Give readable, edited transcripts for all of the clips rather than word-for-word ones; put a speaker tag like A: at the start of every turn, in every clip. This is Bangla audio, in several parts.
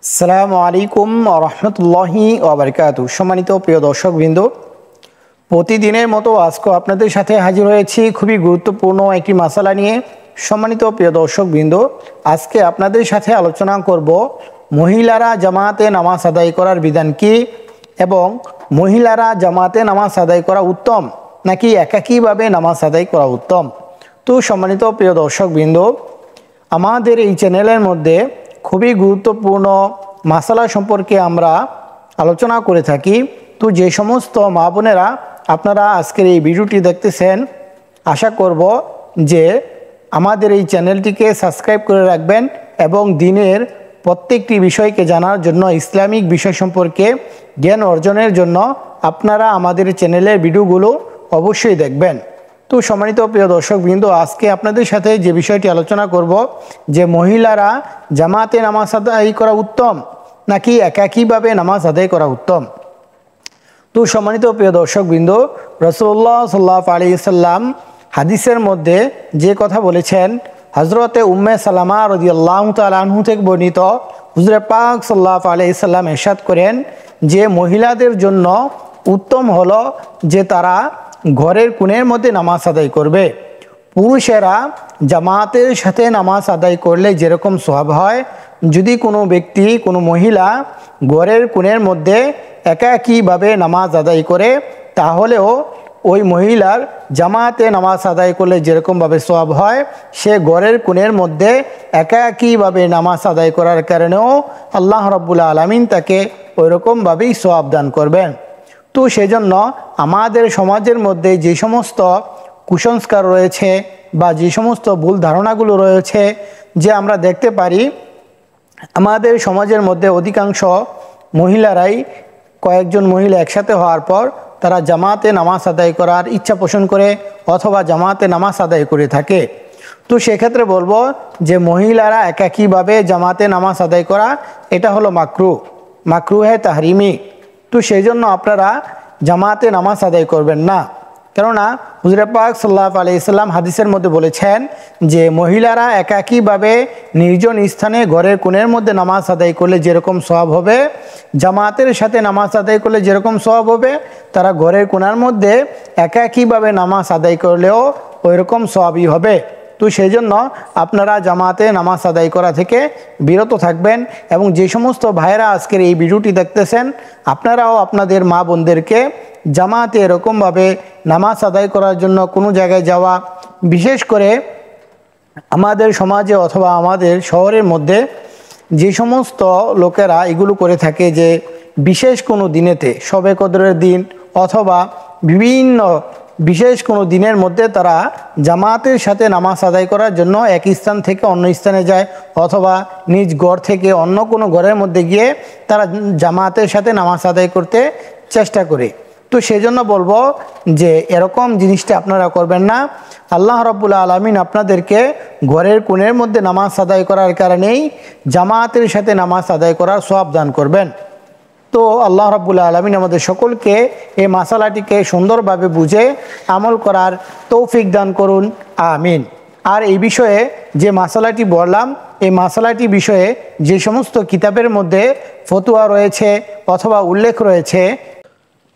A: আসসালামু আলাইকুম রহমতুল্লাহি ওয়াবারকাতুহু। সম্মানিত প্রিয় দর্শকবৃন্দ, প্রতিদিনের মতো আজকে আপনাদের সাথে হাজির হয়েছি খুবই গুরুত্বপূর্ণ একটি মাসালা নিয়ে। সম্মানিত প্রিয় দর্শকবৃন্দ, আজকে আপনাদের সাথে আলোচনা করব মহিলারা জামাতে নামাজ আদায় করার বিধান কি এবং মহিলারা জামাতে নামাজ আদায় করা উত্তম নাকি একাকীভাবে নামাজ আদায় করা উত্তম। তো সম্মানিত প্রিয় দর্শকবৃন্দ, আমাদের এই চ্যানেলের মধ্যে খুবই গুরুত্বপূর্ণ মাসালা সম্পর্কে আমরা আলোচনা করে থাকি। তো যে সমস্ত মা বোনেরা আপনারা আজকের এই ভিডিওটি দেখতেছেন, আশা করব যে আমাদের এই চ্যানেলটিকে সাবস্ক্রাইব করে রাখবেন এবং দিনের প্রত্যেকটি বিষয়কে জানার জন্য, ইসলামিক বিষয় সম্পর্কে জ্ঞান অর্জনের জন্য আপনারা আমাদের চ্যানেলের ভিডিওগুলো অবশ্যই দেখবেন। তো সম্মানিত প্রিয় দর্শকবৃন্দ, আজকে আপনাদের সাথে যে বিষয়টি আলোচনা করব যে মহিলারা জামাতে নামাজ আদায় করা উত্তম নাকি একাকীভাবে নামাজ আদায় করা উত্তম। তো সম্মানিত প্রিয় দর্শকবৃন্দ, রাসূলুল্লাহ সাল্লাল্লাহু আলাইহি সাল্লাম হাদিসের মধ্যে যে কথা বলেছেন, হযরতে উম্মে সালামা রাদিয়াল্লাহু তাআলা আনহা থেকে বর্ণিত, হুজুর পাক সাল্লাল্লাহু আলাইহি সাল্লাম ইরশাদ করেন যে মহিলাদের জন্য উত্তম হলো যে তারা ঘরের কোণের মধ্যে নামাজ আদায় করবে। পুরুষেরা জামাতের সাথে নামাজ আদায় করলে যেরকম সওয়াব হয়, যদি কোনো ব্যক্তি, কোনো মহিলা ঘরের কোণের মধ্যে একাকীভাবে নামাজ আদায় করে, তাহলেও ওই মহিলার জামাতে নামাজ আদায় করলে যেরকমভাবে সওয়াব হয়, সে ঘরের কোণের মধ্যে একাকীভাবে নামাজ আদায় করার কারণেও আল্লাহ রাব্বুল আলামিন তাকে ওইরকমভাবেই সওয়াব দান করবেন। তো সেজন্য আমাদের সমাজের মধ্যে যে সমস্ত কুসংস্কার রয়েছে বা যে সমস্ত ভুল ধারণাগুলো রয়েছে, যে আমরা দেখতে পারি আমাদের সমাজের মধ্যে অধিকাংশ মহিলারাই, কয়েকজন মহিলা একসাথে হওয়ার পর তারা জামাতে নামাজ আদায় করার ইচ্ছা পোষণ করে অথবা জামাতে নামাজ আদায় করে থাকে। তো সেক্ষেত্রে বলবো যে মহিলারা একাকীভাবে জামাতে নামাজ আদায় করা এটা হলো মাকরুহে তাহরিমি। তো সেই জন্য আপনারা জামাতে নামাজ আদায় করবেন না, কেননা হুজুর পাক সাল্লাল্লাহু আলাইহি সাল্লাম হাদিসের মধ্যে বলেছেন যে মহিলারা একাকীভাবে নির্জন স্থানে ঘরের কোণের মধ্যে নামাজ আদায় করলে যেরকম সওয়াব হবে, জামাতের সাথে নামাজ আদায় করলে যেরকম সওয়াব হবে, তারা ঘরের কোণার মধ্যে একাকীভাবে নামাজ আদায় করলেও ওই রকম সওয়াবই হবে। তো সেই জন্য আপনারা জামাতে নামাজ আদায় করা থেকে বিরত থাকবেন। এবং যে সমস্ত ভাইয়েরা আজকের এই ভিডিওটি দেখতেছেন, আপনারাও আপনাদের মা বোনদেরকে জামাতে এরকমভাবে নামাজ আদায় করার জন্য কোনো জায়গায় যাওয়া, বিশেষ করে আমাদের সমাজে অথবা আমাদের শহরের মধ্যে যে সমস্ত লোকেরা এগুলো করে থাকে, যে বিশেষ কোনো দিনেতে, শবে কদরের দিন অথবা বিভিন্ন বিশেষ কোনো দিনের মধ্যে তারা জামাতের সাথে নামাজ আদায় করার জন্য এক স্থান থেকে অন্য স্থানে যায় অথবা নিজ ঘর থেকে অন্য কোনো ঘরের মধ্যে গিয়ে তারা জামাতের সাথে নামাজ আদায় করতে চেষ্টা করে। তো সেজন্য বলবো যে এরকম জিনিসটা আপনারা করবেন না। আল্লাহ রাব্বুল আলামিন আপনাদেরকে ঘরের কোণের মধ্যে নামাজ আদায় করার কারণেই জামাতের সাথে নামাজ আদায় করার সওয়াব দান করবেন। তো আল্লাহ রাব্বুল আলামিন আমাদের সকলকে এই মাসালাটিকে সুন্দরভাবে বুঝে আমল করার তৌফিক দান করুন, আমিন। আর এই বিষয়ে যে মাসালাটি বললাম, এই মাসালাটি বিষয়ে যে সমস্ত কিতাবের মধ্যে ফতোয়া রয়েছে অথবা উল্লেখ রয়েছে,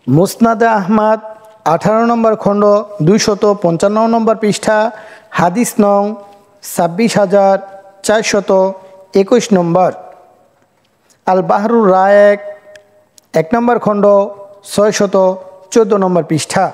A: মুসনাদে আহমদ 18 নম্বর খণ্ড 255 নম্বর পৃষ্ঠা, হাদিস নং 26,421 নম্বর, আল বাহরুর রায়েক 1 নম্বর খণ্ড 614 নম্বর পৃষ্ঠা।